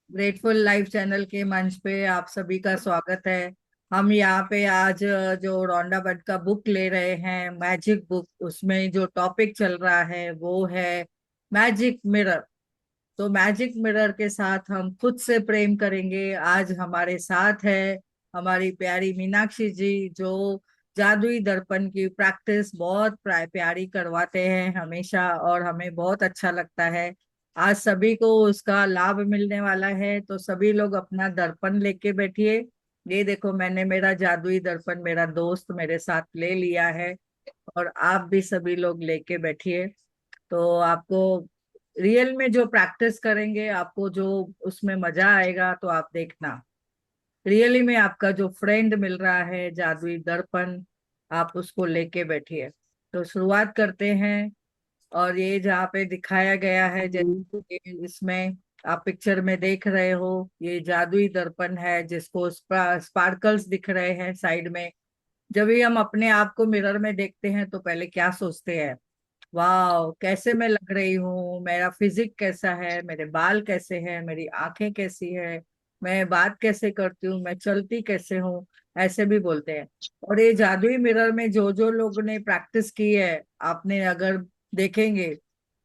Grateful life channel के मंच पे आप सभी का स्वागत है। हम यहाँ पे आज जो रोंडा बट का बुक ले रहे हैं, मैजिक बुक, उसमें जो टॉपिक चल रहा है वो है मैजिक मिरर। तो मैजिक मिरर के साथ हम खुद से प्रेम करेंगे। आज हमारे साथ है हमारी प्यारी मीनाक्षी जी, जो जादुई दर्पण की प्रैक्टिस बहुत प्यारी करवाते हैं हमेशा, और हमें बहुत अच्छा लगता है। आज सभी को उसका लाभ मिलने वाला है, तो सभी लोग अपना दर्पण लेके बैठिए। ये देखो, मैंने मेरा जादुई दर्पण मेरा दोस्त मेरे साथ ले लिया है, और आप भी सभी लोग लेके बैठिए। तो आपको रियल में जो प्रैक्टिस करेंगे, आपको जो उसमें मजा आएगा, तो आप देखना रियली में आपका जो फ्रेंड मिल रहा है जादुई दर्पण, आप उसको लेके बैठिए। तो शुरुआत करते हैं। और ये जहाँ पे दिखाया गया है, जैसे कि इसमें आप पिक्चर में देख रहे हो, ये जादुई दर्पण है जिसको स्पार्कल्स दिख रहे हैं साइड में। जब भी हम अपने आप को मिरर में देखते हैं तो पहले क्या सोचते हैं? वाह, कैसे मैं लग रही हूँ, मेरा फिजिक कैसा है, मेरे बाल कैसे हैं, मेरी आंखें कैसी है, मैं बात कैसे करती हूँ, मैं चलती कैसे हूँ, ऐसे भी बोलते हैं। और ये जादुई मिरर में जो जो लोगों ने प्रैक्टिस की है, आपने अगर देखेंगे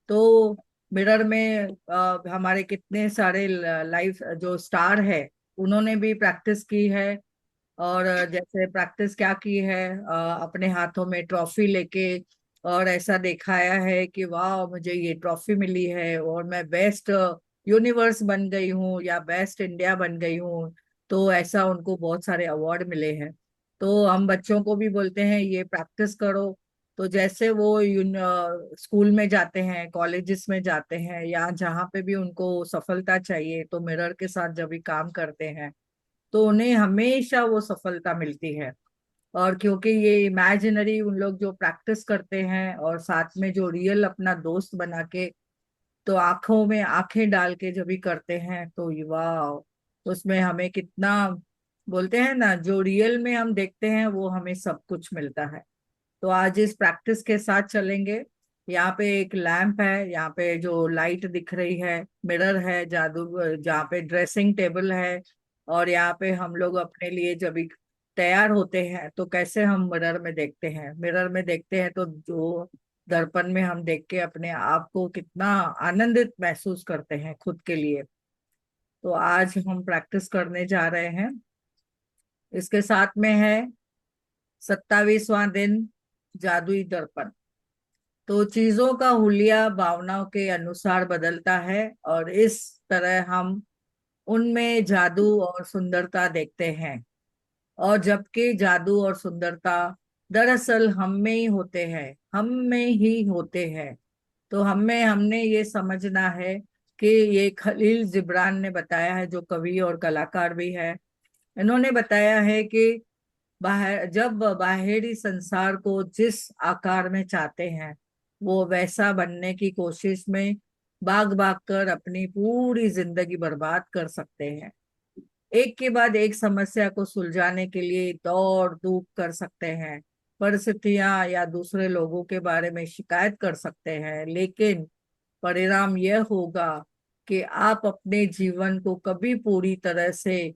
तो मिरर में हमारे कितने सारे लाइफ जो स्टार है, उन्होंने भी प्रैक्टिस की है। और जैसे प्रैक्टिस क्या की है, अपने हाथों में ट्रॉफी लेके, और ऐसा दिखाया है कि वाह, मुझे ये ट्रॉफी मिली है और मैं बेस्ट यूनिवर्स बन गई हूँ या बेस्ट इंडिया बन गई हूँ। तो ऐसा उनको बहुत सारे अवार्ड मिले हैं। तो हम बच्चों को भी बोलते हैं ये प्रैक्टिस करो। तो जैसे वो स्कूल में जाते हैं, कॉलेजेस में जाते हैं, या जहाँ पे भी उनको सफलता चाहिए, तो मिरर के साथ जब भी काम करते हैं तो उन्हें हमेशा वो सफलता मिलती है। और क्योंकि ये इमेजिनरी उन लोग जो प्रैक्टिस करते हैं, और साथ में जो रियल अपना दोस्त बना के, तो आंखों में आंखें डाल के जब भी करते हैं, तो ये वाह, उसमें हमें कितना, बोलते हैं ना, जो रियल में हम देखते हैं वो हमें सब कुछ मिलता है। तो आज इस प्रैक्टिस के साथ चलेंगे। यहाँ पे एक लैंप है, यहाँ पे जो लाइट दिख रही है, मिरर है जादू, जहाँ पे ड्रेसिंग टेबल है। और यहाँ पे हम लोग अपने लिए जब भी तैयार होते हैं तो कैसे हम मिरर में देखते हैं, मिरर में देखते हैं तो जो दर्पण में हम देख के अपने आप को कितना आनंदित महसूस करते हैं खुद के लिए। तो आज हम प्रैक्टिस करने जा रहे हैं। इसके साथ में है 27वां दिन, जादुई दर्पण। तो चीजों का हुलिया भावनाओं के अनुसार बदलता है, और इस तरह हम उनमें जादू और सुंदरता देखते हैं। और जबकि जादू और सुंदरता दरअसल हम में ही होते हैं, हम में ही होते हैं। तो हमें हमने ये समझना है कि ये खलील जिब्रान ने बताया है, जो कवि और कलाकार भी है। इन्होंने बताया है कि जब बाहरी संसार को जिस आकार में चाहते हैं, वो वैसा बनने की कोशिश में भाग भाग कर अपनी पूरी जिंदगी बर्बाद कर सकते हैं। एक के बाद एक समस्या को सुलझाने के लिए दौड़ धूप कर सकते हैं, परिस्थितियां या दूसरे लोगों के बारे में शिकायत कर सकते हैं, लेकिन परिणाम यह होगा कि आप अपने जीवन को कभी पूरी तरह से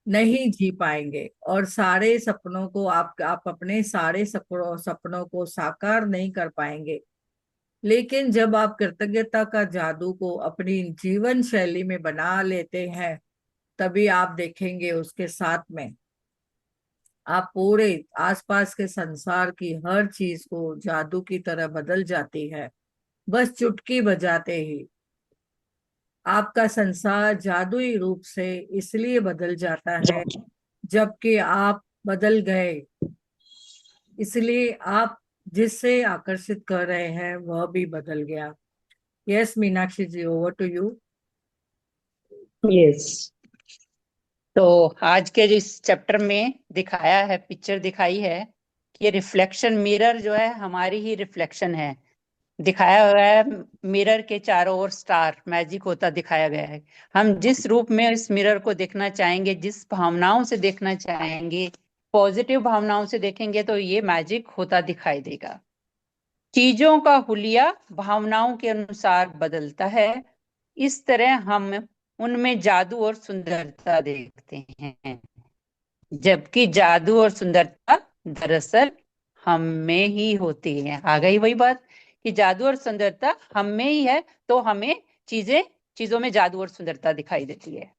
नहीं जी पाएंगे, और सारे सपनों को आप अपने सारे सपनों को साकार नहीं कर पाएंगे। लेकिन जब आप कृतज्ञता का जादू को अपनी जीवन शैली में बना लेते हैं, तभी आप देखेंगे उसके साथ में आप पूरे आसपास के संसार की हर चीज को जादू की तरह बदल जाती है। बस चुटकी बजाते ही आपका संसार जादुई रूप से इसलिए बदल जाता है, जबकि आप बदल गए, इसलिए आप जिससे आकर्षित कर रहे हैं वह भी बदल गया। Yes Meenakshi ji, over to you. Yes. तो आज के जो इस चैप्टर में दिखाया है, पिक्चर दिखाई है कि रिफ्लेक्शन मिरर जो है हमारी ही रिफ्लेक्शन है। दिखाया हुआ है मिरर के चारों ओर स्टार मैजिक होता दिखाया गया है। हम जिस रूप में इस मिरर को देखना चाहेंगे, जिस भावनाओं से देखना चाहेंगे, पॉजिटिव भावनाओं से देखेंगे तो ये मैजिक होता दिखाई देगा। चीजों का हुलिया भावनाओं के अनुसार बदलता है। इस तरह हम उनमें जादू और सुंदरता देखते हैं, जबकि जादू और सुंदरता दरअसल हम में ही होती है। आ गई वही बात कि जादू और सुंदरता हम में ही है, तो हमें चीजों में जादू और सुंदरता दिखाई देती है।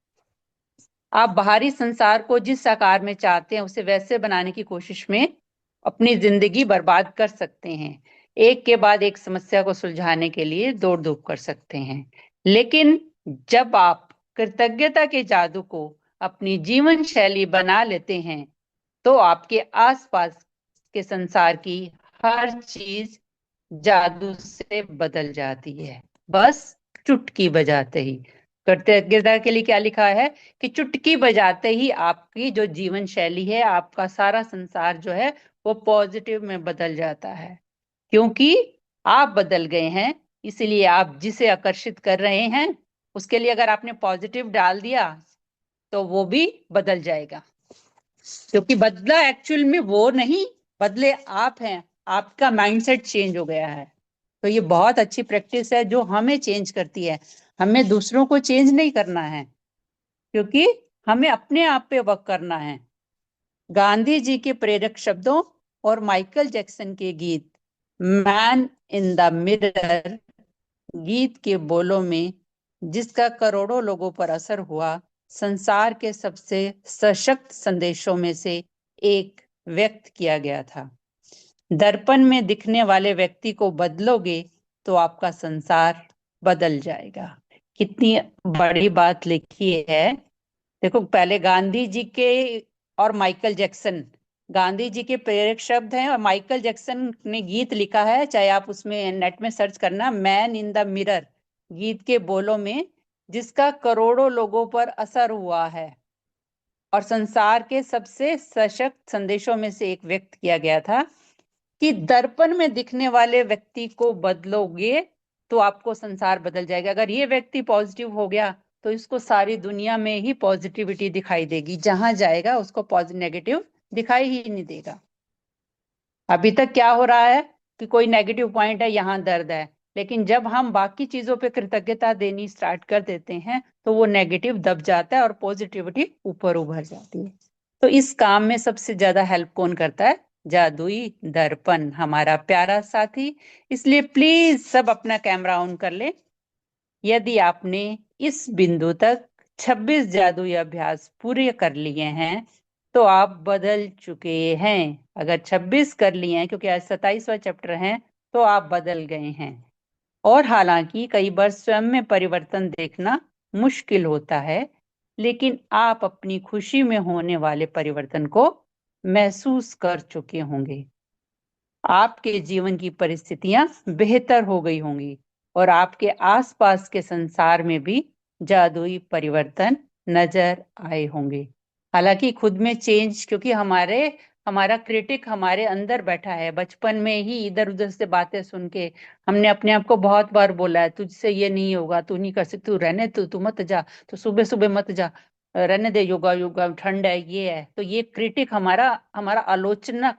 आप बाहरी संसार को जिस आकार में चाहते हैं उसे वैसे बनाने की कोशिश में अपनी जिंदगी बर्बाद कर सकते हैं। एक के बाद एक समस्या को सुलझाने के लिए दौड़ धूप कर सकते हैं। लेकिन जब आप कृतज्ञता के जादू को अपनी जीवन शैली बना लेते हैं, तो आपके आसपास के संसार की हर चीज जादू से बदल जाती है, बस चुटकी बजाते ही। कृतज्ञता के लिए क्या लिखा है कि चुटकी बजाते ही आपकी जो जीवन शैली है, आपका सारा संसार जो है वो पॉजिटिव में बदल जाता है, क्योंकि आप बदल गए हैं। इसलिए आप जिसे आकर्षित कर रहे हैं उसके लिए अगर आपने पॉजिटिव डाल दिया तो वो भी बदल जाएगा, क्योंकि बदला एक्चुअल में वो नहीं, बदले आप हैं। आपका माइंडसेट चेंज हो गया है। तो ये बहुत अच्छी प्रैक्टिस है जो हमें चेंज करती है। हमें दूसरों को चेंज नहीं करना है, क्योंकि हमें अपने आप पे वर्क करना है। गांधी जी के प्रेरक शब्दों और माइकल जैक्सन के गीत मैन इन द मिरर गीत के बोलों में, जिसका करोड़ों लोगों पर असर हुआ, संसार के सबसे सशक्त संदेशों में से एक व्यक्त किया गया था। दर्पण में दिखने वाले व्यक्ति को बदलोगे तो आपका संसार बदल जाएगा। कितनी बड़ी बात लिखी है। देखो, पहले गांधी जी के और माइकल जैक्सन, गांधी जी के प्रेरक शब्द हैं और माइकल जैक्सन ने गीत लिखा है। चाहे आप उसमें नेट में सर्च करना, मैन इन द मिरर गीत के बोलों में, जिसका करोड़ों लोगों पर असर हुआ है और संसार के सबसे सशक्त संदेशों में से एक व्यक्त किया गया था कि दर्पण में दिखने वाले व्यक्ति को बदलोगे तो आपको संसार बदल जाएगा। अगर ये व्यक्ति पॉजिटिव हो गया तो इसको सारी दुनिया में ही पॉजिटिविटी दिखाई देगी, जहां जाएगा उसको पॉजिटिव नेगेटिव दिखाई ही नहीं देगा। अभी तक क्या हो रहा है कि कोई नेगेटिव पॉइंट है, यहाँ दर्द है, लेकिन जब हम बाकी चीजों पे कृतज्ञता देनी स्टार्ट कर देते हैं तो वो नेगेटिव दब जाता है और पॉजिटिविटी ऊपर उभर जाती है। तो इस काम में सबसे ज्यादा हेल्प कौन करता है? जादुई दर्पण, हमारा प्यारा साथी। इसलिए प्लीज सब अपना कैमरा ऑन कर ले। यदि आपने इस बिंदु तक 26 जादुई अभ्यास पूरे कर लिए हैं तो आप बदल चुके हैं। अगर 26 कर लिए हैं, क्योंकि आज 27वां चैप्टर है, तो आप बदल गए हैं। और हालांकि कई बार स्वयं में परिवर्तन देखना मुश्किल होता है, लेकिन आप अपनी खुशी में होने वाले परिवर्तन को महसूस कर चुके होंगे। आपके जीवन की परिस्थितियां बेहतर हो गई होंगी और आपके आसपास के संसार में भी जादुई परिवर्तन नजर आए होंगे। हालांकि खुद में चेंज, क्योंकि हमारा क्रिटिक हमारे अंदर बैठा है। बचपन में ही इधर उधर से बातें सुन के हमने अपने आप को बहुत बार बोला है, तुझसे ये नहीं होगा, तू नहीं कर सकती, तू रहने, तू मत जा, तो सुबह सुबह मत जा, रहने दे, योगा योगा ठंड है, ये है। तो ये क्रिटिक हमारा हमारा आलोचना,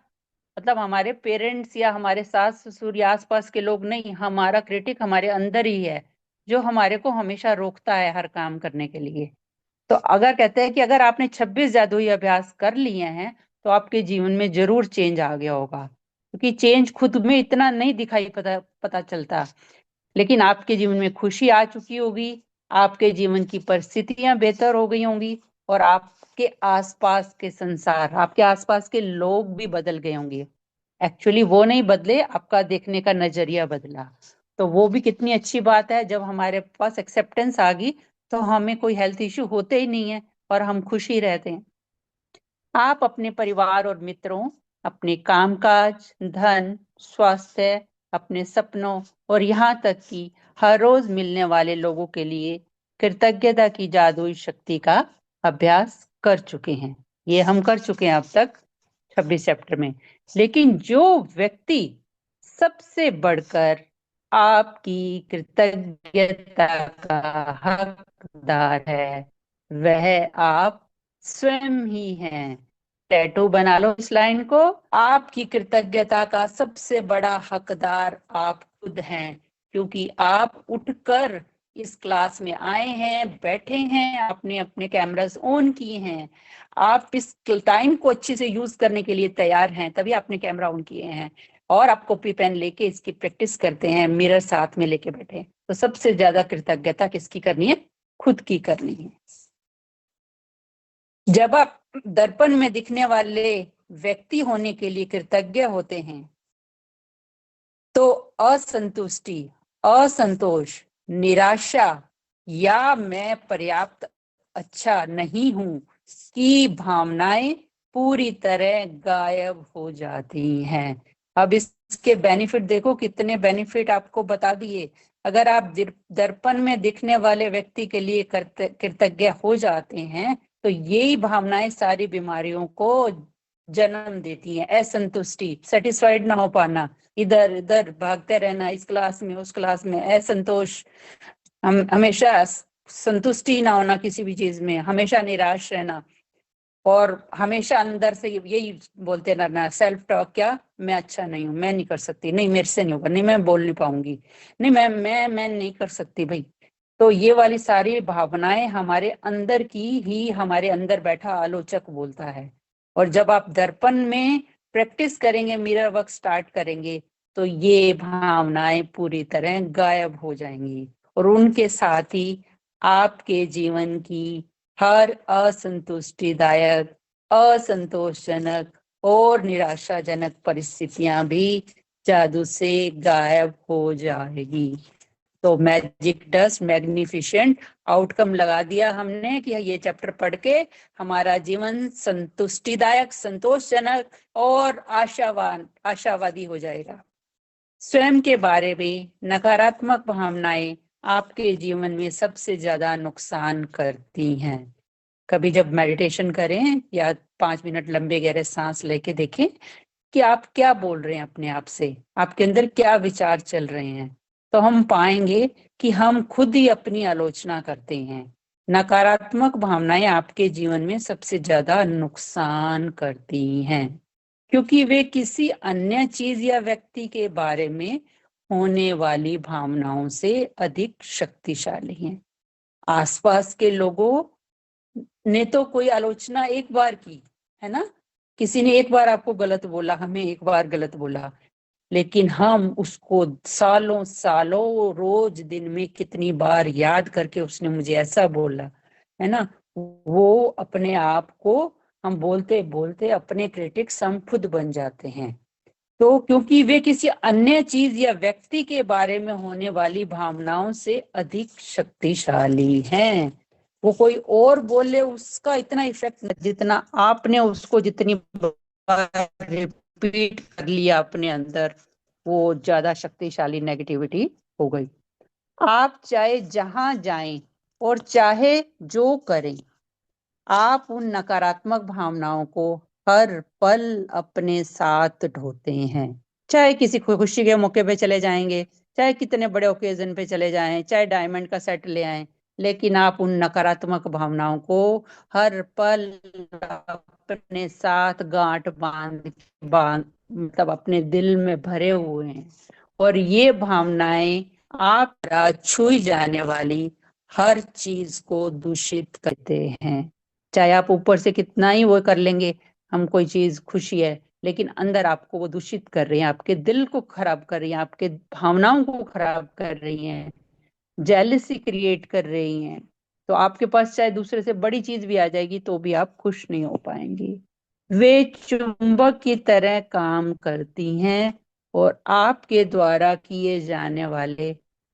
मतलब हमारे पेरेंट्स या हमारे सास ससुर या आसपास के लोग नहीं, हमारा क्रिटिक हमारे अंदर ही है, जो हमारे को हमेशा रोकता है हर काम करने के लिए। तो अगर कहते हैं कि अगर आपने 26 जादुई अभ्यास कर लिए हैं तो आपके जीवन में जरूर चेंज आ गया होगा, क्योंकि चेंज खुद में इतना नहीं दिखाई पता पता चलता, लेकिन आपके जीवन में खुशी आ चुकी होगी, आपके जीवन की परिस्थितियां बेहतर हो गई होंगी और आपके आसपास के संसार, आपके आसपास के लोग भी बदल गए होंगे। एक्चुअली वो नहीं बदले, आपका देखने का नजरिया बदला। तो वो भी कितनी अच्छी बात है। जब हमारे पास एक्सेप्टेंस आ गई तो हमें कोई हेल्थ इश्यू होते ही नहीं है और हम खुश ही रहते हैं। आप अपने परिवार और मित्रों, अपने कामकाज, धन, स्वास्थ्य, अपने सपनों और यहाँ तक कि हर रोज मिलने वाले लोगों के लिए कृतज्ञता की जादुई शक्ति का अभ्यास कर चुके हैं। ये हम कर चुके हैं अब तक 26 चैप्टर में। लेकिन जो व्यक्ति सबसे बढ़कर आपकी कृतज्ञता का हकदार है, वह आप स्वयं ही हैं। टैटू बना लो इस लाइन को, आपकी कृतज्ञता का सबसे बड़ा हकदार आप खुद हैं, क्योंकि आप उठकर इस क्लास में आए हैं, बैठे हैं, आपने अपने कैमरास ऑन किए हैं, आप इस टाइम को अच्छे से यूज करने के लिए तैयार हैं, तभी आपने कैमरा ऑन किए हैं और आप कॉपी पेन लेके इसकी प्रैक्टिस करते हैं, मिरर साथ में लेके बैठे हैं। तो सबसे ज्यादा कृतज्ञता किसकी करनी है? खुद की करनी है। जब आप दर्पण में दिखने वाले व्यक्ति होने के लिए कृतज्ञ होते हैं तो असंतुष्टि, असंतोष, निराशा या मैं पर्याप्त अच्छा नहीं हूं की भावनाएं पूरी तरह गायब हो जाती हैं। अब इसके बेनिफिट देखो, कितने बेनिफिट आपको बता दिए। अगर आप दर्पण में दिखने वाले व्यक्ति के लिए कृतज्ञ हो जाते हैं तो यही भावनाएं सारी बीमारियों को जन्म देती हैं। असंतुष्टि, सेटिस्फाइड ना हो पाना, इधर इधर भागते रहना, इस क्लास में उस क्लास में, असंतोष, हम हमेशा संतुष्टि ना होना किसी भी चीज में, हमेशा निराश रहना और हमेशा अंदर से यही बोलते रहना, सेल्फ टॉक, क्या मैं अच्छा नहीं हूँ, मैं नहीं कर सकती, नहीं मेरे से नहीं होगा, नहीं मैं बोल नहीं पाऊंगी, नहीं मैं नहीं कर सकती भाई। तो ये वाली सारी भावनाएं हमारे अंदर की ही हमारे अंदर बैठा आलोचक बोलता है। और जब आप दर्पण में प्रैक्टिस करेंगे, मिरर वर्क स्टार्ट करेंगे, तो ये भावनाएं पूरी तरह गायब हो जाएंगी और उनके साथ ही आपके जीवन की हर असंतुष्टिदायक, असंतोषजनक और निराशाजनक परिस्थितियां भी जादू से गायब हो जाएगी। तो मैजिक डस्ट मैग्निफिशेंट आउटकम लगा दिया हमने कि ये चैप्टर पढ़ के हमारा जीवन संतुष्टिदायक, संतोषजनक और आशावादी हो जाएगा। स्वयं के बारे में नकारात्मक भावनाएं आपके जीवन में सबसे ज्यादा नुकसान करती हैं। कभी जब मेडिटेशन करें या 5 मिनट लंबे गहरे सांस लेके देखें कि आप क्या बोल रहे हैं अपने आप से, आपके अंदर क्या विचार चल रहे हैं, तो हम पाएंगे कि हम खुद ही अपनी आलोचना करते हैं। नकारात्मक भावनाएं आपके जीवन में सबसे ज्यादा नुकसान करती हैं क्योंकि वे किसी अन्य चीज या व्यक्ति के बारे में होने वाली भावनाओं से अधिक शक्तिशाली हैं। आसपास के लोगों ने तो कोई आलोचना एक बार की है ना, किसी ने एक बार आपको गलत बोला, हमें एक बार गलत बोला, लेकिन हम उसको सालों सालों रोज दिन में कितनी बार याद करके उसने मुझे ऐसा बोला, है ना। वो अपने आप को हम बोलते बोलते अपने क्रिटिक्स हम खुद बन जाते हैं। तो क्योंकि वे किसी अन्य चीज या व्यक्ति के बारे में होने वाली भावनाओं से अधिक शक्तिशाली हैं। वो कोई और बोले उसका इतना इफेक्ट जितना आपने उसको जितनी बार रिपीट कर लिया अपने अंदर, वो ज्यादा शक्तिशाली नेगेटिविटी हो गई। आप चाहे जहां जाएं और चाहे जो करें, आप उन नकारात्मक भावनाओं को हर पल अपने साथ ढोते हैं। चाहे किसी खुशी के मौके पे चले जाएंगे, चाहे कितने बड़े ओकेजन पे चले जाएं, चाहे डायमंड का सेट ले आएं, लेकिन आप उन नकारात्मक भावनाओं को हर पल अपने साथ गांठ बांध बांध मतलब अपने दिल में भरे हुए हैं। और ये भावनाएं आप छुई जाने वाली हर चीज को दूषित करते हैं। चाहे आप ऊपर से कितना ही वो कर लेंगे, हम कोई चीज खुशी है, लेकिन अंदर आपको वो दूषित कर रही है, आपके दिल को खराब कर रही है, आपके भावनाओं को खराब कर रही हैं, जेलसी क्रिएट कर रही हैं। तो आपके पास चाहे दूसरे से बड़ी चीज भी आ जाएगी तो भी आप खुश नहीं हो पाएंगी। वे चुंबक की तरह काम करती हैं और आपके द्वारा किए जाने वाले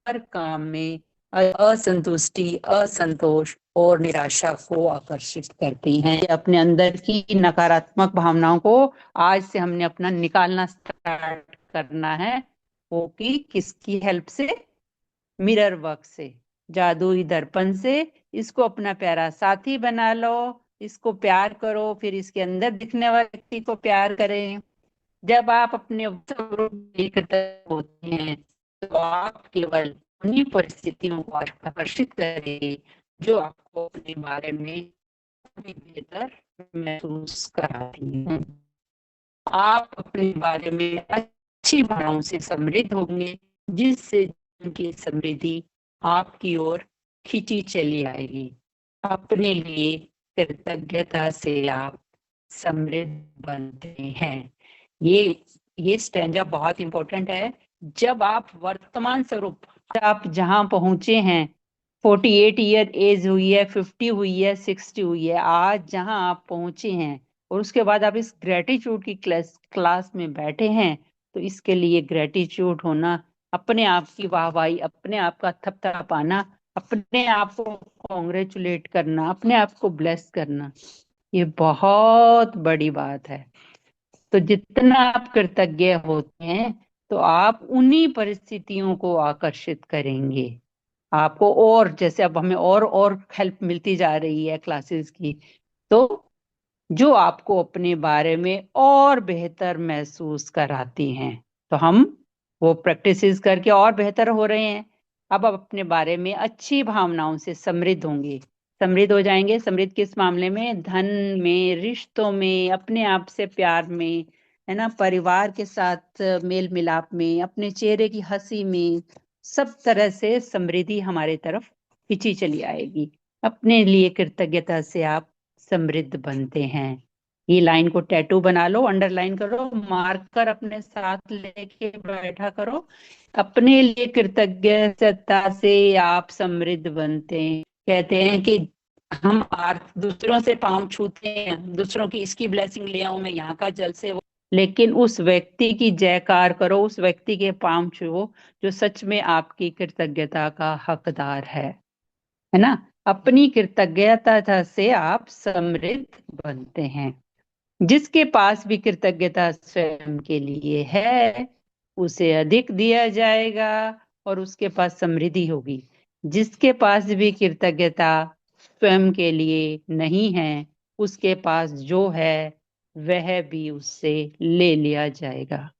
हर काम में असंतुष्टि, असंतोष और निराशा को आकर्षित करती हैं। अपने अंदर की नकारात्मक भावनाओं को आज से हमने अपना निकालना स्टार्ट करना है। वो कि किसकी हेल्प से? मिरर वर्क से, जादुई दर्पण से। इसको अपना प्यारा साथी बना लो, इसको प्यार करो, फिर इसके अंदर दिखने वाले व्यक्ति को प्यार करें। जब आप अपने एकत्र होते हैं तो आप केवल उन्हीं परिस्थितियों को आकर्षित करें जो आपको अपने बारे में बेहतर महसूस कराती हैं। आप अपने बारे में अच्छी भावनाओं से समृद्ध होंगे जिससे उनकी समृद्धि आपकी ओर खींची चली आएगी। अपने लिए कृतज्ञता से आप समृद्ध बनते हैं। ये ये स्टैंजा बहुत इंपॉर्टेंट है। जब आप वर्तमान स्वरूप, आप जहां पहुंचे हैं, 48 ईयर एज हुई है, 50 हुई है, 60 हुई है, आज जहां आप पहुंचे हैं, और उसके बाद आप इस ग्रेटिट्यूड की क्लास क्लास में बैठे हैं, तो इसके लिए ग्रेटिट्यूड होना, अपने आप की वाहवाही, अपने आप का थपथपाना, अपने आप को कॉन्ग्रेचुलेट करना, अपने आप को ब्लेस करना, ये बहुत बड़ी बात है। तो जितना आप कृतज्ञ होते हैं, तो आप उन्हीं परिस्थितियों को आकर्षित करेंगे। आपको और, जैसे अब हमें और हेल्प मिलती जा रही है क्लासेस की, तो जो आपको अपने बारे में और बेहतर महसूस कराती हैं, तो हम वो प्रैक्टिसेस करके और बेहतर हो रहे हैं। अब आप अपने बारे में अच्छी भावनाओं से समृद्ध होंगे। समृद्ध हो जाएंगे। समृद्ध किस मामले में? धन में, रिश्तों में, अपने आप से प्यार में, है ना, परिवार के साथ मेल मिलाप में, अपने चेहरे की हंसी में, सब तरह से समृद्धि हमारे तरफ खिंची चली आएगी। अपने लिए कृतज्ञता से आप समृद्ध बनते हैं। ये लाइन को टैटू बना लो, अंडरलाइन करो, मार्कर अपने साथ लेके बैठा करो। अपने लिए कृतज्ञता से आप समृद्ध बनते हैं। कहते हैं कि हम दूसरों से पाँव छूते हैं, दूसरों की इसकी ब्लेसिंग ले आऊं मैं, यहाँ का जल से वो, लेकिन उस व्यक्ति की जयकार करो, उस व्यक्ति के पाँव छुओ जो सच में आपकी कृतज्ञता का हकदार है ना। अपनी कृतज्ञता से आप समृद्ध बनते हैं। जिसके पास भी कृतज्ञता स्वयं के लिए है, उसे अधिक दिया जाएगा और उसके पास समृद्धि होगी। जिसके पास भी कृतज्ञता स्वयं के लिए नहीं है, उसके पास जो है वह भी उससे ले लिया जाएगा।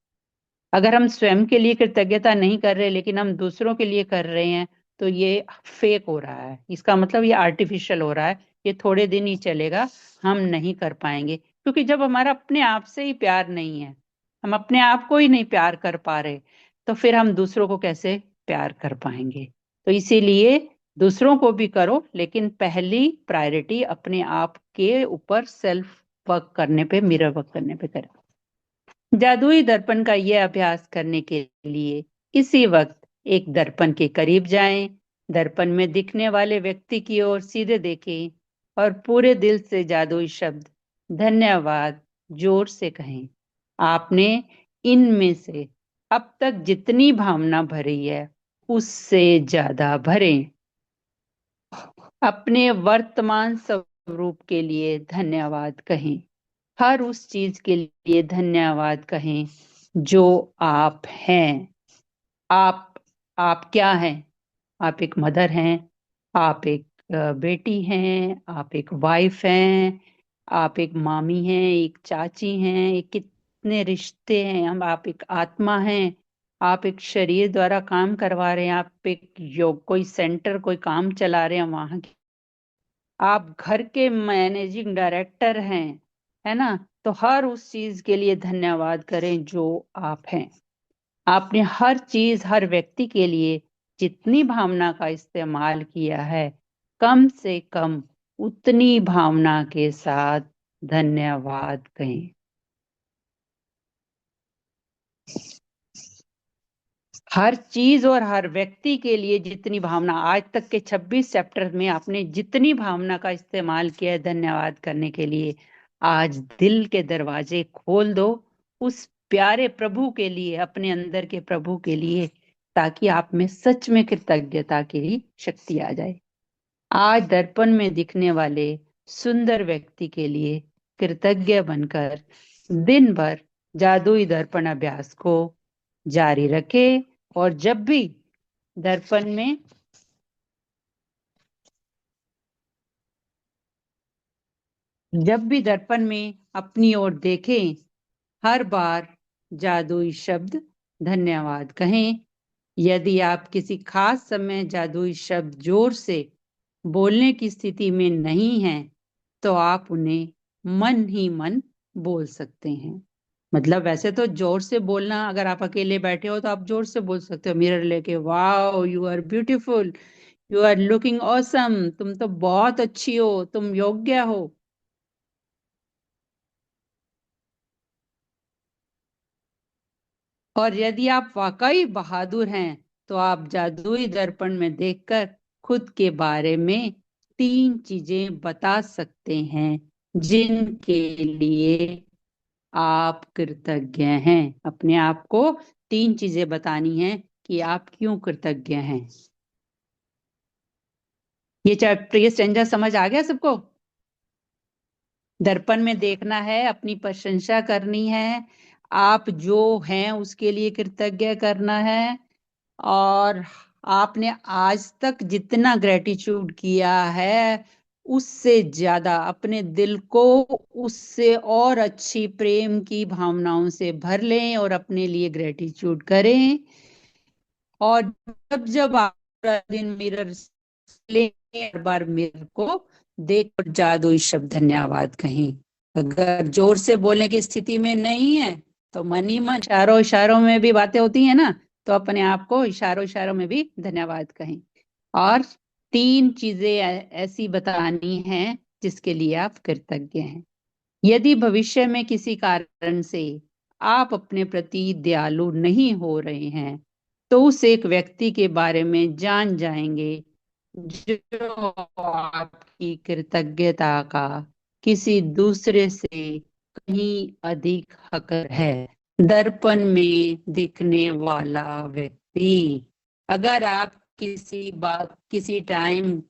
अगर हम स्वयं के लिए कृतज्ञता नहीं कर रहे लेकिन हम दूसरों के लिए कर रहे हैं, तो ये फेक हो रहा है। इसका मतलब ये आर्टिफिशियल हो रहा है। ये थोड़े दिन ही चलेगा, हम नहीं कर पाएंगे, क्योंकि जब हमारा अपने आप से ही प्यार नहीं है, हम अपने आप को ही नहीं प्यार कर पा रहे, तो फिर हम दूसरों को कैसे प्यार कर पाएंगे। तो इसीलिए दूसरों को भी करो, लेकिन पहली प्रायोरिटी अपने आप के ऊपर सेल्फ वर्क करने पे, मिरर वर्क करने पे करें। जादुई दर्पण का यह अभ्यास करने के लिए इसी वक्त एक दर्पण के करीब जाएं, दर्पण में दिखने वाले व्यक्ति की ओर सीधे देखें और पूरे दिल से जादुई शब्द धन्यवाद जोर से कहें। आपने इनमें से अब तक जितनी भावना भरी है, उससे ज्यादा भरें। अपने वर्तमान स्वरूप के लिए धन्यवाद कहें। हर उस चीज के लिए धन्यवाद कहें जो आप हैं। आप आप क्या हैं? आप एक मदर हैं, आप एक बेटी हैं, आप एक वाइफ हैं, आप एक मामी हैं, एक चाची हैं, एक कितने रिश्ते हैं हम। आप एक आत्मा हैं, आप एक शरीर द्वारा काम करवा रहे हैं, आप एक योग कोई सेंटर, कोई काम चला रहे हैं वहां की, आप घर के मैनेजिंग डायरेक्टर हैं, है ना। तो हर उस चीज के लिए धन्यवाद करें जो आप हैं। आपने हर चीज, हर व्यक्ति के लिए जितनी भावना का इस्तेमाल किया है, कम से कम उतनी भावना के साथ धन्यवाद कहें। हर चीज और हर व्यक्ति के लिए जितनी भावना, आज तक के 26 चैप्टर में आपने जितनी भावना का इस्तेमाल किया है धन्यवाद करने के लिए, आज दिल के दरवाजे खोल दो उस प्यारे प्रभु के लिए, अपने अंदर के प्रभु के लिए, ताकि आप में सच में कृतज्ञता की शक्ति आ जाए। आज दर्पण में दिखने वाले सुंदर व्यक्ति के लिए कृतज्ञ बनकर दिन भर जादुई दर्पण अभ्यास को जारी रखें। और दर्पण में जब भी दर्पण में अपनी ओर देखें, हर बार जादुई शब्द धन्यवाद कहें। यदि आप किसी खास समय जादुई शब्द जोर से बोलने की स्थिति में नहीं हैं, तो आप उन्हें मन ही मन बोल सकते हैं। मतलब वैसे तो जोर से बोलना, अगर आप अकेले बैठे हो तो आप जोर से बोल सकते हो, मिरर लेके, wow you are beautiful, you are looking awesome, तुम तो बहुत अच्छी हो, तुम योग्य हो। और यदि आप वाकई बहादुर हैं तो आप जादुई दर्पण में देखकर खुद के बारे में 3 चीजें बता सकते हैं जिनके लिए आप कृतज्ञ हैं। अपने आप को 3 चीजें बतानी है कि आप क्यों कृतज्ञ हैं। ये चैप्टर, ये स्टेंजा समझ आ गया सबको? दर्पण में देखना है, अपनी प्रशंसा करनी है, आप जो हैं उसके लिए कृतज्ञ करना है, और आपने आज तक जितना ग्रेटिट्यूड किया है उससे ज्यादा अपने दिल को उससे और अच्छी प्रेम की भावनाओं से भर लें और अपने लिए ग्रेटिट्यूड करें। और जब जब आप पूरा दिन मिरर लें, हर बार मिरर को देख कर जादुई शब्द धन्यवाद कहें। अगर जोर से बोलने की स्थिति में नहीं है तो मन ही मन इशारों इशारों में भी बातें होती है ना, तो अपने आप को इशारों इशारों में भी धन्यवाद कहें। और 3 चीजें ऐसी बतानी हैं जिसके लिए आप कृतज्ञ हैं। यदि भविष्य में किसी कारण से आप अपने प्रति दयालु नहीं हो रहे हैं तो उस एक व्यक्ति के बारे में जान जाएंगे जो आपकी कृतज्ञता का किसी दूसरे से कहीं अधिक हकदार है। दर्पण में दिखने वाला व्यक्ति। अगर आप किसी बात किसी टाइम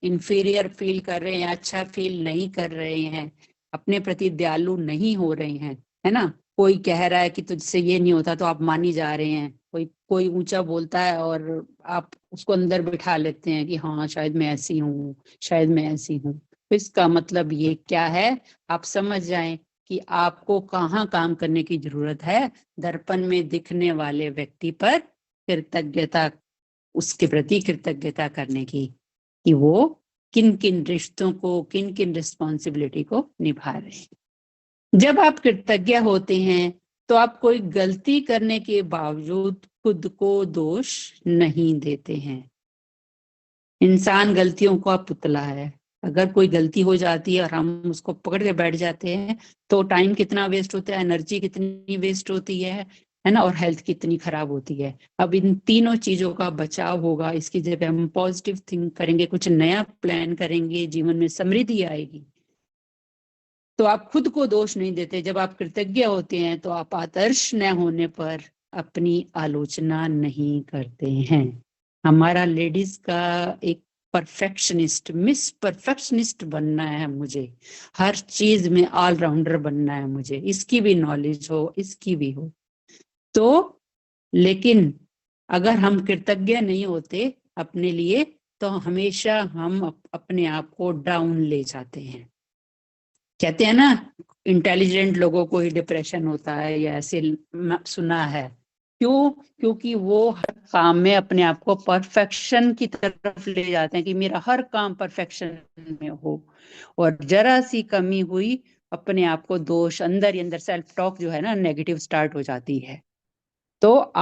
इंफीरियर फील कर रहे हैं, अच्छा फील नहीं कर रहे हैं, अपने प्रति दयालु नहीं हो रहे हैं, है ना, कोई कह रहा है कि तुझसे ये नहीं होता तो आप मानी जा रहे हैं, कोई कोई ऊंचा बोलता है और आप उसको अंदर बिठा लेते हैं कि हाँ शायद मैं ऐसी हूँ, शायद मैं ऐसी हूँ। तो इसका मतलब ये क्या है, आप समझ जाएं कि आपको कहाँ काम करने की जरूरत है। दर्पण में दिखने वाले व्यक्ति पर कृतज्ञता, उसके प्रति कृतज्ञता करने की, कि वो किन किन रिश्तों को, किन किन रिस्पॉन्सिबिलिटी को निभा रहे हैं। जब आप कृतज्ञ होते हैं तो आप कोई गलती करने के बावजूद खुद को दोष नहीं देते हैं। इंसान गलतियों का पुतला है। अगर कोई गलती हो जाती है और हम उसको पकड़ के बैठ जाते हैं तो टाइम कितना वेस्ट होता है, एनर्जी कितनी वेस्ट होती है ना, और हेल्थ कितनी खराब होती है। अब इन तीनों चीजों का बचाव होगा, इसकी जगह हम पॉजिटिव थिंक करेंगे, कुछ नया प्लान करेंगे, जीवन में समृद्धि आएगी। तो आप खुद को दोष नहीं देते। जब आप कृतज्ञ होते हैं तो आप आदर्श न होने पर अपनी आलोचना नहीं करते हैं। हमारा लेडीज का एक परफेक्शनिस्ट, मिस परफेक्शनिस्ट बनना है मुझे, हर चीज में ऑलराउंडर बनना है मुझे, इसकी भी नॉलेज हो, इसकी भी हो। तो लेकिन अगर हम कृतज्ञ नहीं होते अपने लिए तो हमेशा हम अपने आप को डाउन ले जाते हैं। कहते हैं ना, इंटेलिजेंट लोगों को ही डिप्रेशन होता है, या ऐसे सुना है। क्यों? क्योंकि वो हर काम में अपने आप को परफेक्शन की तरफ ले जाते हैं कि मेरा हर काम परफेक्शन में हो, और जरा सी कमी हुई अपने आप को दोष, अंदर ही अंदर सेल्फ टॉक जो है ना नेगेटिव स्टार्ट हो जाती है। तो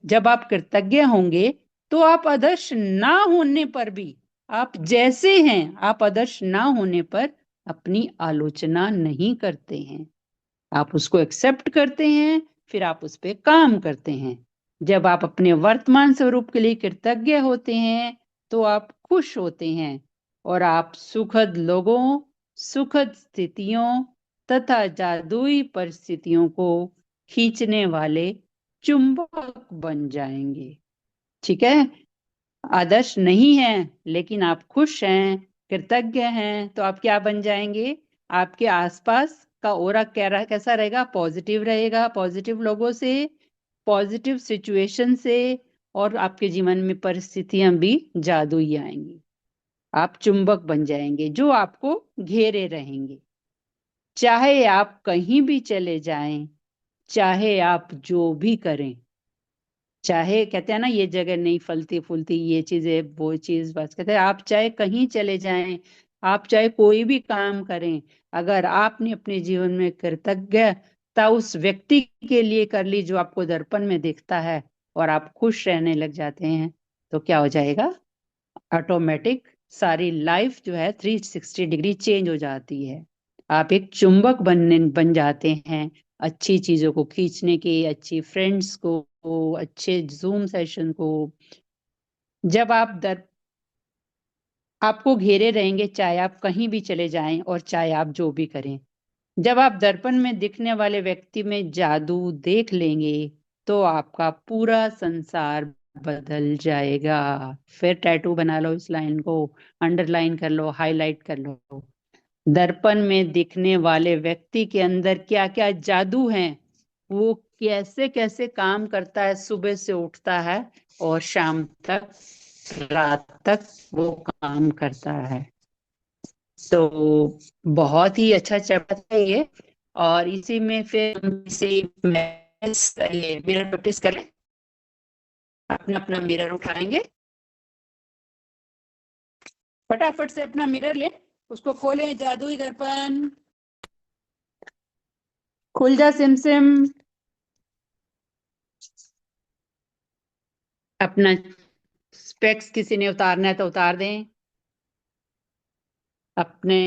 जब आप कृतज्ञ होंगे तो आप आदर्श ना होने पर भी, आप जैसे हैं, आप आदर्श ना होने पर अपनी आलोचना नहीं करते हैं, आप उसको एक्सेप्ट करते हैं, फिर आप उस पर काम करते हैं। जब आप अपने वर्तमान स्वरूप के लिए कृतज्ञ होते हैं तो आप खुश होते हैं, और आप सुखद लोगों, सुखद स्थितियों तथा जादुई परिस्थितियों को खींचने वाले चुंबक बन जाएंगे। ठीक है? आदर्श नहीं है लेकिन आप खुश हैं, कृतज्ञ हैं, तो आप क्या बन जाएंगे? आपके आसपास का ऑरा कैसा रहेगा? पॉजिटिव रहेगा, पॉजिटिव लोगों से, पॉजिटिव सिचुएशन से, और आपके जीवन में परिस्थितियां भी जादुई आएंगी। आप चुंबक बन जाएंगे जो आपको घेरे रहेंगे, चाहे आप कहीं भी चले जाएं, चाहे आप जो भी करें, चाहे कहते हैं ना ये जगह नहीं फलती फूलती, ये चीज है वो चीज, बस कहते हैं आप चाहे कहीं चले जाएं, आप चाहे कोई भी काम करें, अगर आपने अपने जीवन में कृतज्ञता उस व्यक्ति के लिए कर ली जो आपको दर्पण में दिखता है, और आप खुश रहने लग जाते हैं, तो क्या हो जाएगा? ऑटोमेटिक सारी लाइफ जो है 360 डिग्री चेंज हो जाती है। आप एक चुंबक बन जाते हैं अच्छी चीजों को खींचने की, अच्छी फ्रेंड्स को, अच्छे जूम सेशन को। जब आप आपको घेरे रहेंगे, चाहे आप कहीं भी चले जाएं और चाहे आप जो भी करें। जब आप दर्पण में दिखने वाले व्यक्ति में जादू देख लेंगे तो आपका पूरा संसार बदल जाएगा। फिर टैटू बना लो इस लाइन को, अंडरलाइन कर लो, हाईलाइट कर लो। दर्पण में दिखने वाले व्यक्ति के अंदर क्या क्या जादू है, वो कैसे कैसे काम करता है, सुबह से उठता है और शाम तक, रात तक वो काम करता है। तो बहुत ही अच्छा चैप्टर है ये। और इसी में फिर हम इसे ये मिरर प्रैक्टिस करें। अपना अपना मिरर उठाएंगे, फटाफट से अपना मिरर लें, उसको खोलें। जादुई दर्पण खुल जा सिम सिम। अपना स्पेक्स किसी ने उतारना है तो उतार दें। अपने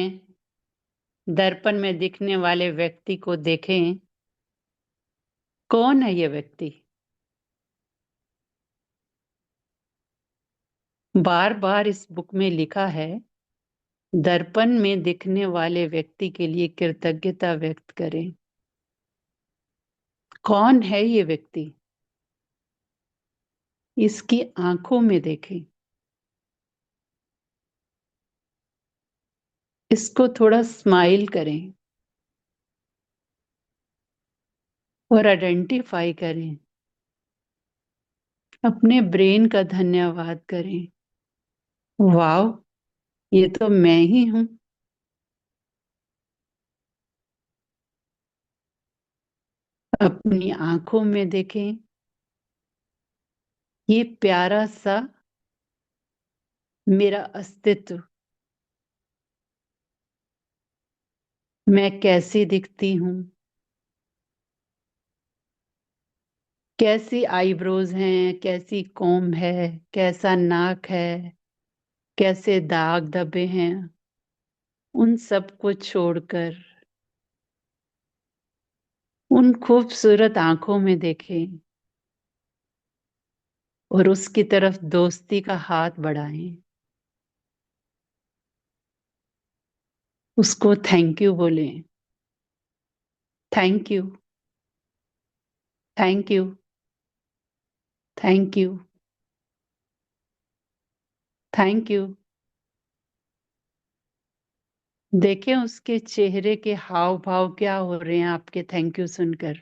दर्पण में दिखने वाले व्यक्ति को देखें। कौन है ये व्यक्ति? बार बार इस बुक में लिखा है, दर्पण में दिखने वाले व्यक्ति के लिए कृतज्ञता व्यक्त करें। कौन है ये व्यक्ति? इसकी आंखों में देखें। इसको थोड़ा स्माइल करें और आइडेंटिफाई करें। अपने ब्रेन का धन्यवाद करें। वाह, ये तो मैं ही हूं। अपनी आंखों में देखें। ये प्यारा सा मेरा अस्तित्व। मैं कैसी दिखती हूँ, कैसी आईब्रोज हैं, कैसी कॉम्ब है, कैसा नाक है, कैसे दाग धब्बे हैं। उन सब को छोड़कर उन खूबसूरत आंखों में देखें और उसकी तरफ दोस्ती का हाथ बढ़ाएं। उसको थैंक यू बोलें। Thank you, thank you, thank you, thank you. देखें उसके चेहरे के हाव भाव क्या हो रहे हैं आपके थैंक यू सुनकर।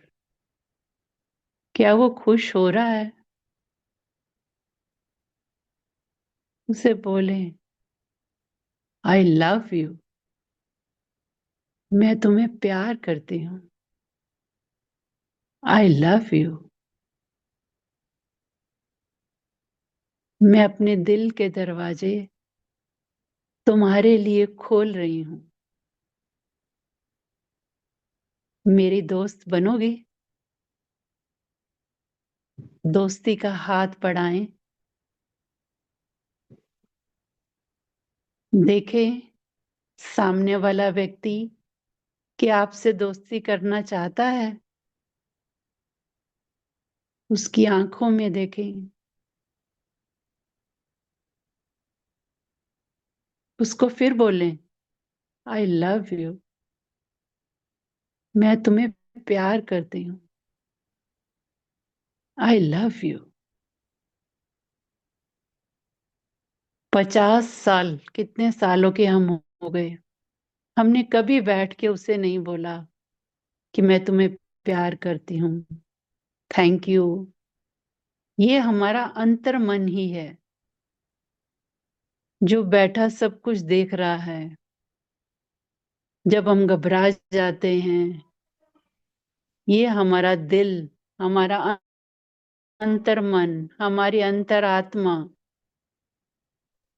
क्या वो खुश हो रहा है? उसे बोलें, आई लव यू। मैं तुम्हें प्यार करती हूँ। आई लव यू। मैं अपने दिल के दरवाजे तुम्हारे लिए खोल रही हूँ। मेरी दोस्त बनोगी? दोस्ती का हाथ बढ़ाएं। देखें सामने वाला व्यक्ति क्या आपसे दोस्ती करना चाहता है? उसकी आंखों में देखें। उसको फिर बोलें, आई लव यू। मैं तुम्हें प्यार करती हूँ। आई लव यू। 50 साल, कितने सालों के हम हो गए, हमने कभी बैठ के उसे नहीं बोला कि मैं तुम्हें प्यार करती हूँ, थैंक यू। ये हमारा अंतर मन ही है जो बैठा सब कुछ देख रहा है। जब हम घबरा जाते हैं, ये हमारा दिल, हमारा अंतर मन, हमारी अंतरात्मा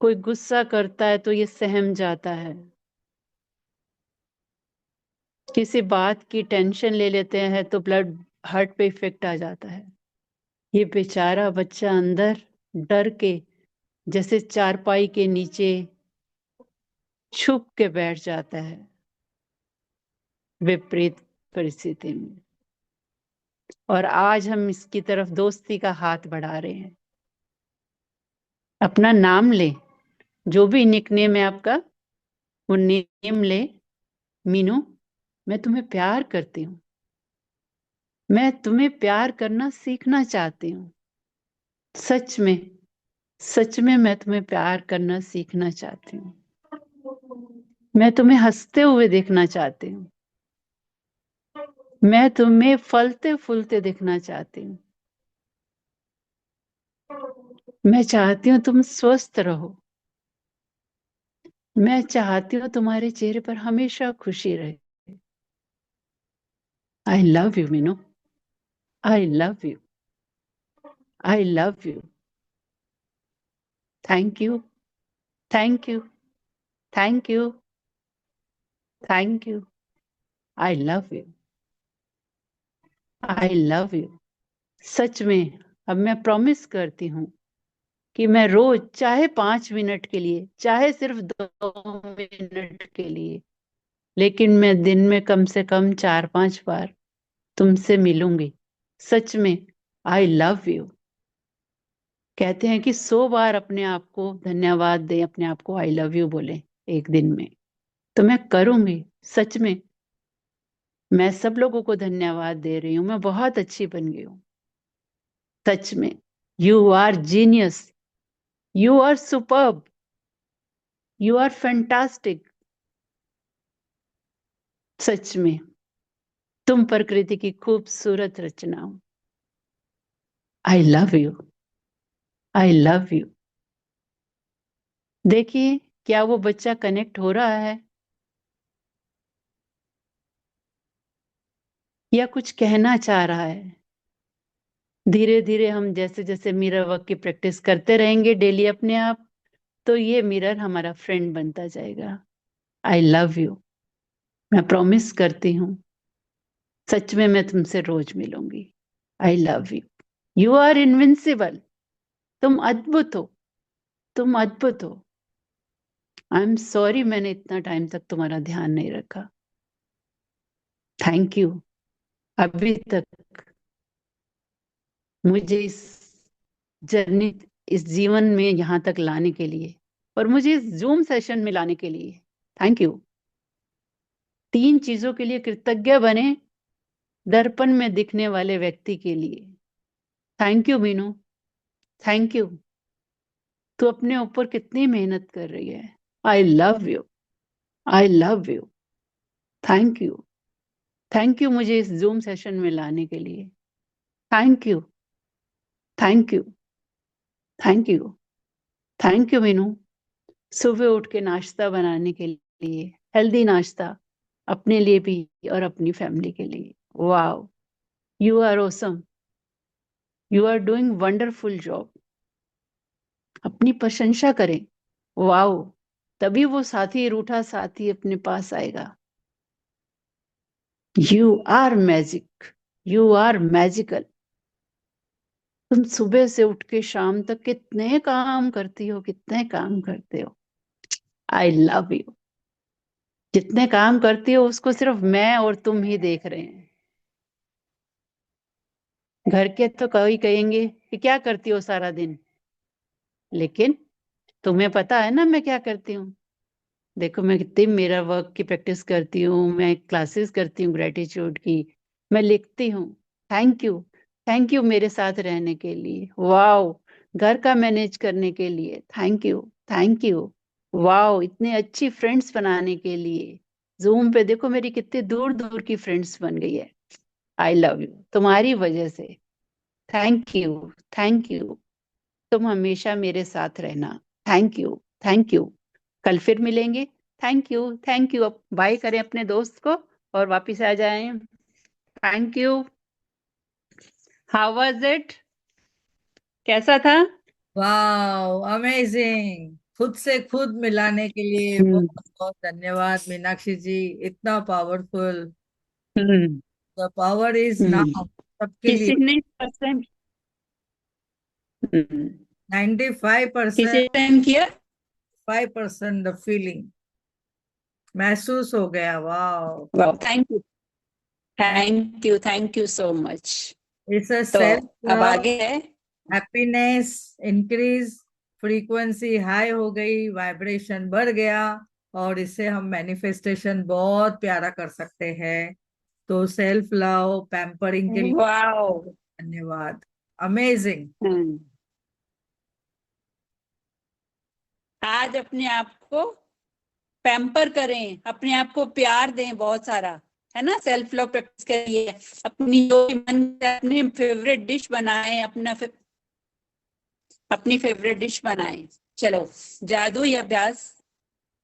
कोई गुस्सा करता है तो ये सहम जाता है। किसी बात की टेंशन ले लेते हैं तो ब्लड हार्ट पे इफेक्ट आ जाता है। ये बेचारा बच्चा अंदर डर के जैसे चारपाई के नीचे छुप के बैठ जाता है विपरीत परिस्थिति में। और आज हम इसकी तरफ दोस्ती का हाथ बढ़ा रहे हैं। अपना नाम ले, जो भी निकनेम है आपका, वो नेम ले। मीनू, मैं तुम्हें प्यार करती हूँ। मैं तुम्हें प्यार करना सीखना चाहती हूँ। सच में, सच में मैं तुम्हें प्यार करना सीखना चाहती हूँ। मैं तुम्हें हंसते हुए देखना चाहती हूँ। मैं तुम्हें फलते फूलते देखना चाहती हूँ। मैं चाहती हूँ तुम स्वस्थ रहो। मैं चाहती हूँ तुम्हारे चेहरे पर हमेशा खुशी रहे। I love you Meenu. I love you. I love you. Thank you. Thank you. Thank you. Thank you. I love you. I love you. सच में अब मैं प्रॉमिस करती हूँ कि मैं रोज, चाहे 5 मिनट के लिए, चाहे सिर्फ 2 मिनट के लिए, लेकिन मैं दिन में कम से कम 4-5 बार तुमसे मिलूंगी। सच में। आई लव यू। कहते हैं कि 100 बार अपने आप को धन्यवाद दें, अपने आप को आई लव यू बोले एक दिन में। तो मैं करूंगी। सच में। मैं सब लोगों को धन्यवाद दे रही हूँ। मैं बहुत अच्छी बन गई हूँ। सच में। You are genius. You are superb. You are fantastic. सच में। तुम प्रकृति की खूबसूरत रचना हो। I love you. I love you. देखिए, क्या वो बच्चा कनेक्ट हो रहा है या कुछ कहना चाह रहा है? धीरे धीरे हम जैसे जैसे मिरर वर्क की प्रैक्टिस करते रहेंगे डेली अपने आप, तो ये मिरर हमारा फ्रेंड बनता जाएगा। I love you. मैं प्रॉमिस करती हूँ, सच में मैं तुमसे रोज मिलूंगी। I love you. You are invincible. तुम अद्भुत हो। तुम अद्भुत हो। आई एम सॉरी मैंने इतना टाइम तक तुम्हारा ध्यान नहीं रखा। थैंक यू अभी तक मुझे इस जर्नी, इस जीवन में यहाँ तक लाने के लिए, और मुझे इस जूम सेशन में लाने के लिए। Thank you. 3 चीजों के लिए कृतज्ञ बने। दर्पण में दिखने वाले व्यक्ति के लिए। Thank you Meenu. Thank you. तू अपने ऊपर कितनी मेहनत कर रही है। आई love you. I love you. Thank you. Thank you मुझे इस जूम सेशन में लाने के लिए। Thank you. Thank you. Thank you. Thank you Meenu. सुबह उठ के नाश्ता बनाने के लिए, हेल्दी नाश्ता, अपने लिए भी और अपनी फैमिली के लिए। Wow, you are awesome. You are doing wonderful job. अपनी प्रशंसा करें। वाओ, तभी वो साथी, रूठा साथी अपने पास आएगा। You are magic. You are magical. तुम सुबह से उठ के शाम तक कितने काम करती हो, कितने काम करते हो। I love you. जितने काम करती हो उसको सिर्फ मैं और तुम ही देख रहे हैं। घर के तो कई कहेंगे कि क्या करती हो सारा दिन, लेकिन तुम्हें पता है ना मैं क्या करती हूँ। देखो, मैं कितनी मेरा वर्क की प्रैक्टिस करती हूँ, मैं क्लासेस करती हूँ ग्रेटिट्यूड की, मैं लिखती हूँ। Thank you. थैंक यू मेरे साथ रहने के लिए। वाओ, घर का मैनेज करने के लिए। Thank you. Thank you. Wow, इतने अच्छी फ्रेंड्स बनाने के लिए। जूम पे देखो मेरी कितनी दूर दूर की फ्रेंड्स बन गई है। आई लव यू तुम्हारी वजह से। Thank you. Thank you. तुम हमेशा मेरे साथ रहना। Thank you. Thank you. कल फिर मिलेंगे। Thank you. Thank you. अब बाय करें अपने दोस्त को और वापिस आ जाएं। Thank you. How was it? कैसा था? वाह, अमेजिंग। खुद से खुद मिलाने के लिए हम्म। बहुत बहुत धन्यवाद मीनाक्षी जी। इतना powerful. Hmm. The power is hmm. Now सबके लिए। किसी ने पसंद। हम्म। 95%। किसी टाइम किया? 5% द फीलिंग महसूस हो गया। वाह। वाह, thank you, thank you, thank you so much. It's a तो सेल्फ अब लव, आगे है। हैप्पीनेस इंक्रीज, फ्रीक्वेंसी हाई हो गई, वाइब्रेशन बढ़ गया, और इससे हम मैनिफेस्टेशन बहुत प्यारा कर सकते हैं। तो सेल्फ लव पैम्परिंग के लिए वाओ। धन्यवाद। अमेजिंग। हम्म। आज अपने आप को पैम्पर करें, अपने आप को प्यार दें बहुत सारा, है ना। सेल्फ लव प्रैक्टिस करिए, अपनी जो भी मन करे, अपनी फेवरेट डिश बनाएं, अपनी फेवरेट डिश बनाएं। चलो, जादुई अभ्यास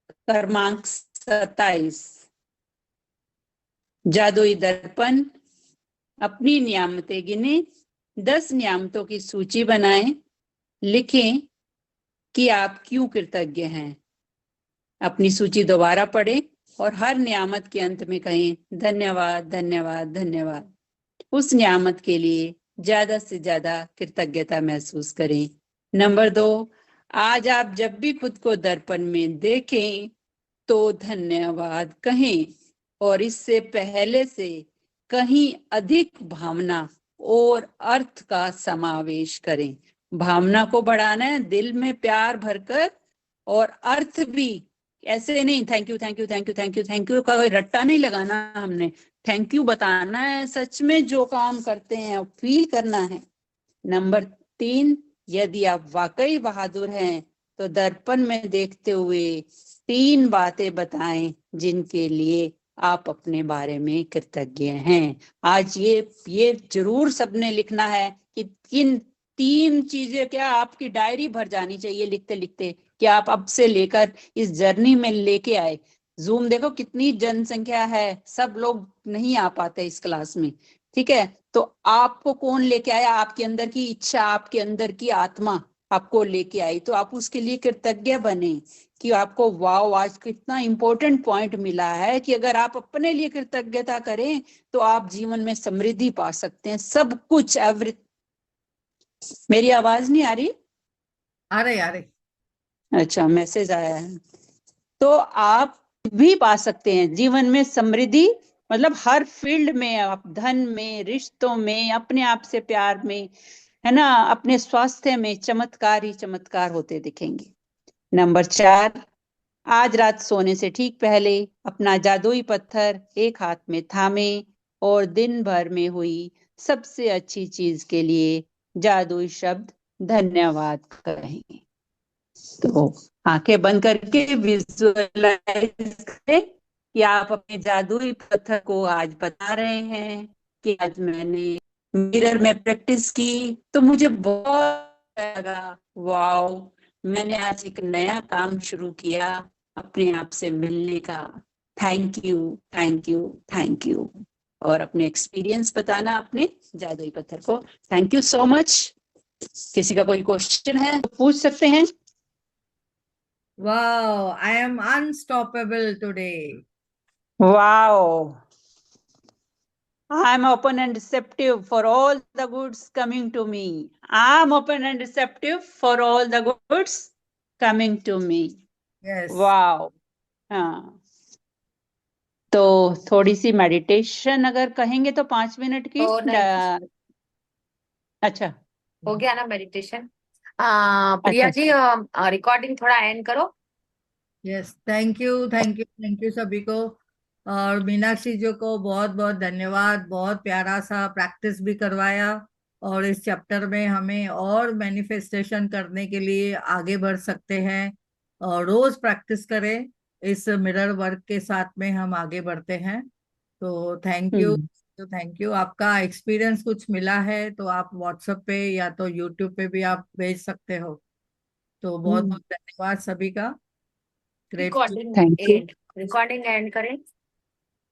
क्रमांक 27, जादुई दर्पण। अपनी नियामतें गिने, 10 नियामतों की सूची बनाएं, लिखें कि आप क्यों कृतज्ञ हैं। अपनी सूची दोबारा पढ़ें और हर नियामत के अंत में कहें धन्यवाद, धन्यवाद, धन्यवाद। उस नियामत के लिए ज्यादा से ज्यादा कृतज्ञता महसूस करें। नंबर 2, आज आप जब भी खुद को दर्पण में देखें तो धन्यवाद कहें, और इससे पहले से कहीं अधिक भावना और अर्थ का समावेश करें। भावना को बढ़ाना है, दिल में प्यार भरकर, और अर्थ भी ऐसे नहीं thank you, thank you, thank you, thank you, thank you का कोई रट्टा नहीं लगाना हमने। थैंक यू बताना है, सच में जो काम करते हैं फील करना है। नंबर 3, यदि आप वाकई बहादुर हैं तो दर्पण में देखते हुए 3 बातें बताएं जिनके लिए आप अपने बारे में कृतज्ञ हैं। आज ये जरूर सबने लिखना है कि किन 3 चीजें, क्या आपकी डायरी भर जानी चाहिए लिखते लिखते, कि आप अब से लेकर इस जर्नी में लेके आए। जूम देखो कितनी जनसंख्या है, सब लोग नहीं आ पाते इस क्लास में, ठीक है। तो आपको कौन लेके आया? आपके अंदर की इच्छा, आपके अंदर की आत्मा आपको लेके आई, तो आप उसके लिए कृतज्ञ बने कि आपको वाओ आज कितना इंपॉर्टेंट पॉइंट मिला है कि अगर आप अपने लिए कृतज्ञता करें तो आप जीवन में समृद्धि पा सकते हैं, सब कुछ, एवरी। मेरी आवाज नहीं आ रही? अरे अरे। अच्छा, मैसेज आया है। तो आप भी पा सकते हैं जीवन में समृद्धि, मतलब हर फील्ड में, आप धन में, रिश्तों में, अपने आप से प्यार में, है ना, अपने स्वास्थ्य में चमत्कार ही चमत्कार होते दिखेंगे। नंबर 4, आज रात सोने से ठीक पहले अपना जादुई पत्थर एक हाथ में थामे और दिन भर में हुई सबसे अच्छी चीज के लिए जादुई शब्द धन्यवाद कहें। तो आंखें बंद करके विजुअलाइज करें कि आप अपने जादुई पत्थर को आज बता रहे हैं कि आज मैंने मिरर में प्रैक्टिस की तो मुझे बहुत लगा, वाओ, मैंने आज एक नया काम शुरू किया अपने आप से मिलने का। Thank you, thank you, thank you. और अपने एक्सपीरियंस बताना अपने जादुई पत्थर को। Thank you so much. किसी का कोई क्वेश्चन है तो पूछ सकते हैं। Wow, I am unstoppable today. Wow. I'm open and receptive for all the goods coming to me. I'm open and receptive for all the goods coming to me. Yes. Wow. हाँ, तो थोड़ी सी meditation अगर कहेंगे तो 5 minute की। तो नहीं, अच्छा। हो गया ना मेडिटेशन। अच्छा। प्रिया जी, रिकॉर्डिंग थोड़ा एंड करो। Yes, thank you, thank you, thank you सभी को। और मीनाक्षी जी को बहुत बहुत धन्यवाद, बहुत प्यारा सा प्रैक्टिस भी करवाया। और इस चैप्टर में हमें और मैनिफेस्टेशन करने के लिए आगे बढ़ सकते हैं, और रोज प्रैक्टिस करें। इस मिरर वर्क के साथ में हम आगे बढ़ते हैं। तो थैंक यू। हम्म। तो थैंक यू। आपका एक्सपीरियंस कुछ मिला है तो आप व्हाट्सएप पे या तो यूट्यूब पे भी आप भेज सकते हो। तो बहुत बहुत धन्यवाद सभी का। Grateful. Recording thank you. And, recording and करें।